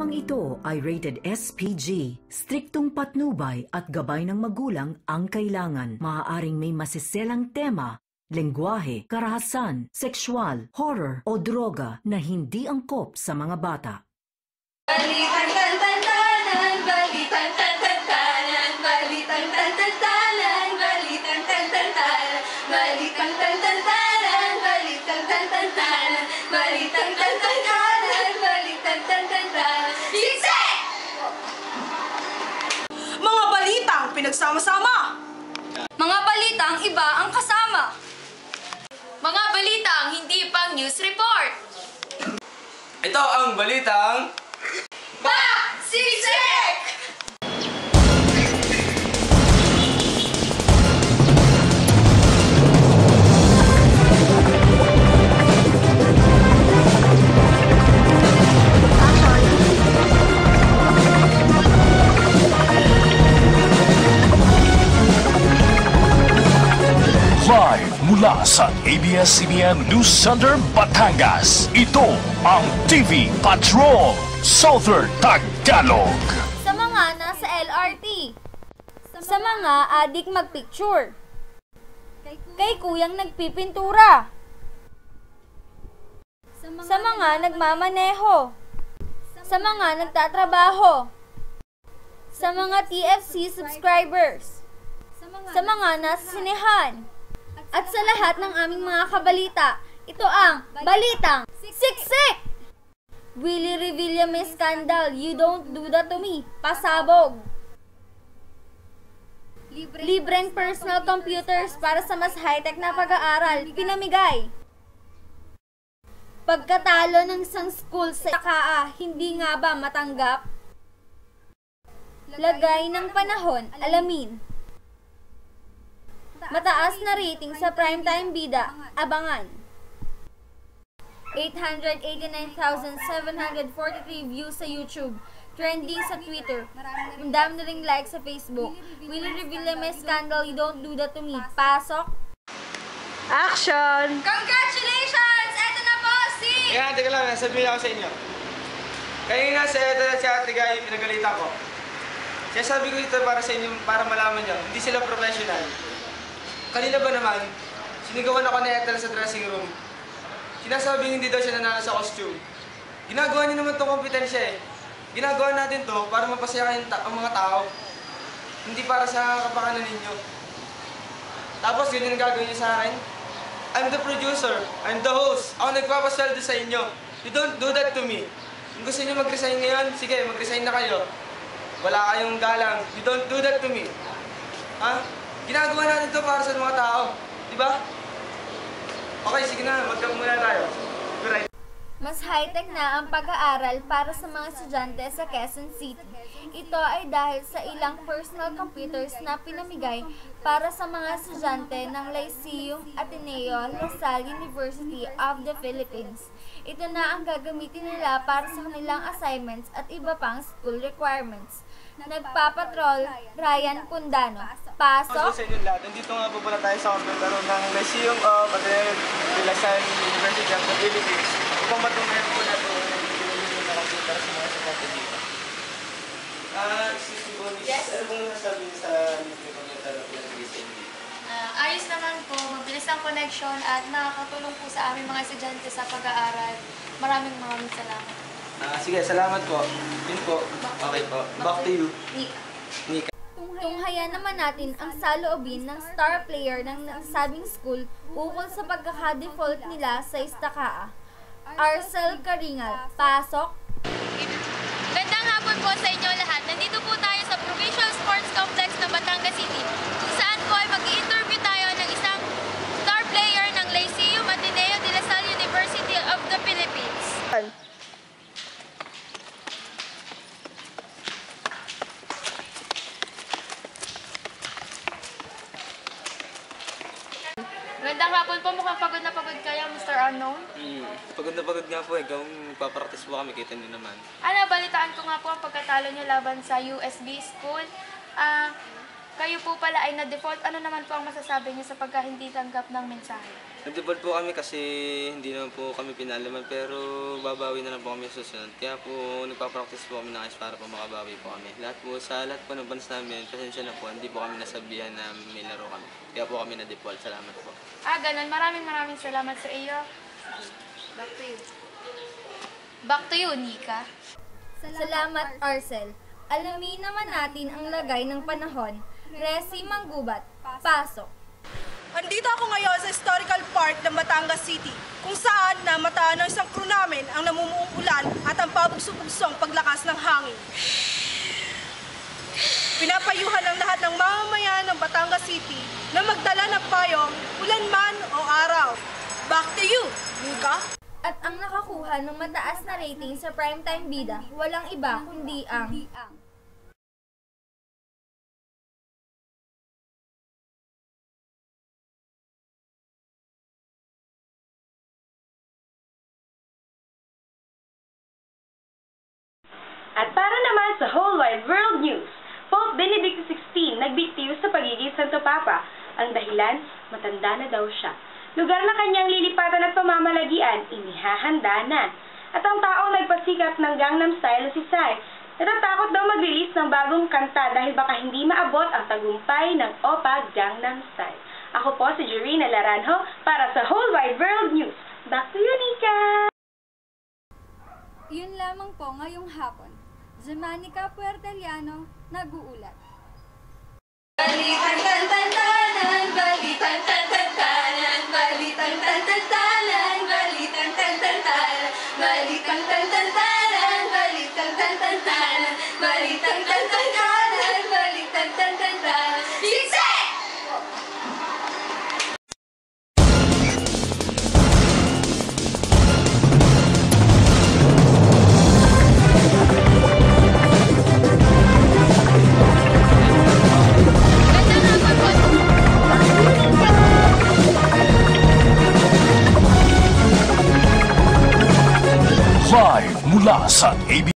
Programang ito ay rated SPG. Striktong patnubay at gabay ng magulang ang kailangan. Maaaring may masiselang tema, lengguwahe, karahasan, sexual, horror o droga na hindi angkop sa mga bata. Balitang tantantanan, balitang tantantanan, balitang tantantanan, balitang tantantanan, balitang tantantanan, balitang tantantanan, balitang tantantanan, balitang tantantanan. Siksik! Mga balitang pinagsama-sama. Mga balitang iba ang kasama. Mga balitang hindi pang news report. Ito ang balitang Siksik! Live mula sa ABS-CBN News Center, Batangas. Ito ang TV Patrol Southern Tagalog. Sa mga nasa LRT, sa mga adik magpicture, kay kuyang nagpipintura, sa mga nagmamaneho, sa mga nagtatrabaho, sa mga TFC subscribers, sa mga nasa sinehan, at sa lahat ng aming mga kabalita. Ito ang Balitang Siksik! Willie Revilla may scandal, you don't do that to me, pasabog. Libreng personal computers para sa mas high-tech na pag-aaral, pinamigay. Pagkatalo ng isang school sa Takaa, hindi nga ba matanggap? Lagay ng panahon, alamin. Mataas na rating sa primetime bida, abangan. 889,743 views sa YouTube, trending sa Twitter, ang dami na ring likes sa Facebook. Willie Revilla may scandal, you don't do that to me, pasok. Action! Congratulations! Eto na po si... Teka lang, sabihin ako sa inyo. Kanina sa ito na si Ate Guy, pinagalita ko. Sabi ko ito para sa inyo, para malaman nyo, hindi sila professional. Kanina ba naman, sinigawan ako ni Ethel sa dressing room. Sinasabing hindi daw siya nanalo sa costume. Ginagawa niyo naman itong kompetensya eh. Ginagawa natin to para mapasaya kayo ang mga tao. Hindi para sa kapakanan ninyo. Tapos yun yung gagawin niyo sa akin. I'm the producer. I'm the host. Ako nagpapasweldo sa inyo. You don't do that to me. Kung gusto niyo mag-resign ngayon, sige, mag-resign na kayo. Wala kayong galang. You don't do that to me. Ha? Ginagawa natin ito para sa mga tao. Diba? Okay, sige na. Mag-talk muna tayo. Right. Mas high-tech na ang pag-aaral para sa mga estudyante sa Quezon City. Ito ay dahil sa ilang personal computers na pinamigay para sa mga estudyante ng Lyceum Ateneo Lasal University of the Philippines. Ito na ang gagamitin nila para sa kanilang assignments at iba pang school requirements. Nagpapatrol, Ryan Pundano. Pasok. Sa inyo lahat, nandito nga po pala tayo sa computer room ng Lyceum of Ateneo Lasal University of the Philippines. Upang matunayan po na ito na computer sa mga estudyante dito. Excuse me po, Yes? ano pong nasabi niyo sa computer na pinag-release sa inyo? Ayos naman po, mabilis ang connection at nakakatulong po sa aming mga estudyante sa pag-aaral. Maraming salamat. Sige, salamat po. Yun po. Okay po. Back to you. Nika. Tunghayan naman natin ang saloobin ng star player ng nasabing school ukol sa pagkaka-default nila sa Istakaa. Arcel Karingal, pasok. Gandang hapon po sa inyo lahat. Nandito po tayo sa Provincial Sports Complex ng Batangas City, kung saan po ay mag-i-interview tayo ng isang star player ng Lyceum Ateneo de Lasal University of the Philippines. Gandang hapon po. Mukhang pagod na pagod kayo, Mr. Unknown. Pagod na pagod nga po eh. Kung papractice po kami, kita niyo naman. Balitaan ko nga po ang pagkatalo niyo laban sa USB School. kayo po pala ay na-default. Ano naman po ang masasabi niyo sa pagka hindi tanggap ng mensahe? Nag-default po kami kasi hindi naman po kami pinalaman pero babawi na lang po kami sa susunod. Kaya po nagpa-practice po kami ng ayos para po makabawi po kami. Lahat po ng fans namin, pasensya na po, hindi po kami nasabihan na may laro kami. Kaya po kami na-default. Salamat po. Ganun. Maraming salamat sa iyo. Back to you. Back to you, Nika. Salamat, Arcel. Alamin naman natin ang lagay ng panahon. Resi Manggubat, pasok. Andito ako ngayon sa historical part ng Batangas City, kung saan namataan ng isang crew namin ang namumuong ulan at ang pabugso-bugsong paglakas ng hangin. Pinapayuhan ang lahat ng mamamayan ng Batangas City na magdala ng payong, ulan man o araw. Back to you, Nika. At ang nakakuha ng mataas na rating sa primetime bida, walang iba kundi ang At para naman sa whole wide world news, Pope Benedictus XVI nagbitiw sa pagiging Santo Papa. Ang dahilan, matanda na daw siya. Lugar na kanyang lilipatan at pamamalagian, inihahanda na. At ang taong nagpasikat ng Gangnam Style si Psy, natatakot daw mag-release ng bagong kanta dahil baka hindi maabot ang tagumpay ng Oppa Gangnam Style. Ako po si Jorina Laranjo para sa whole wide world news. Back to you, Nika! Yun lamang po ngayong hapon. Zemanica Puerteliano, nag-uulat. Balitang tantantanan, balitang tantantanan, balitang tantantanan, balitang tantantanan, balitang tantantanan, balitang tantantanan, balitang tantantanan, balitang tantantanan. Siksi! Live mula sa ABS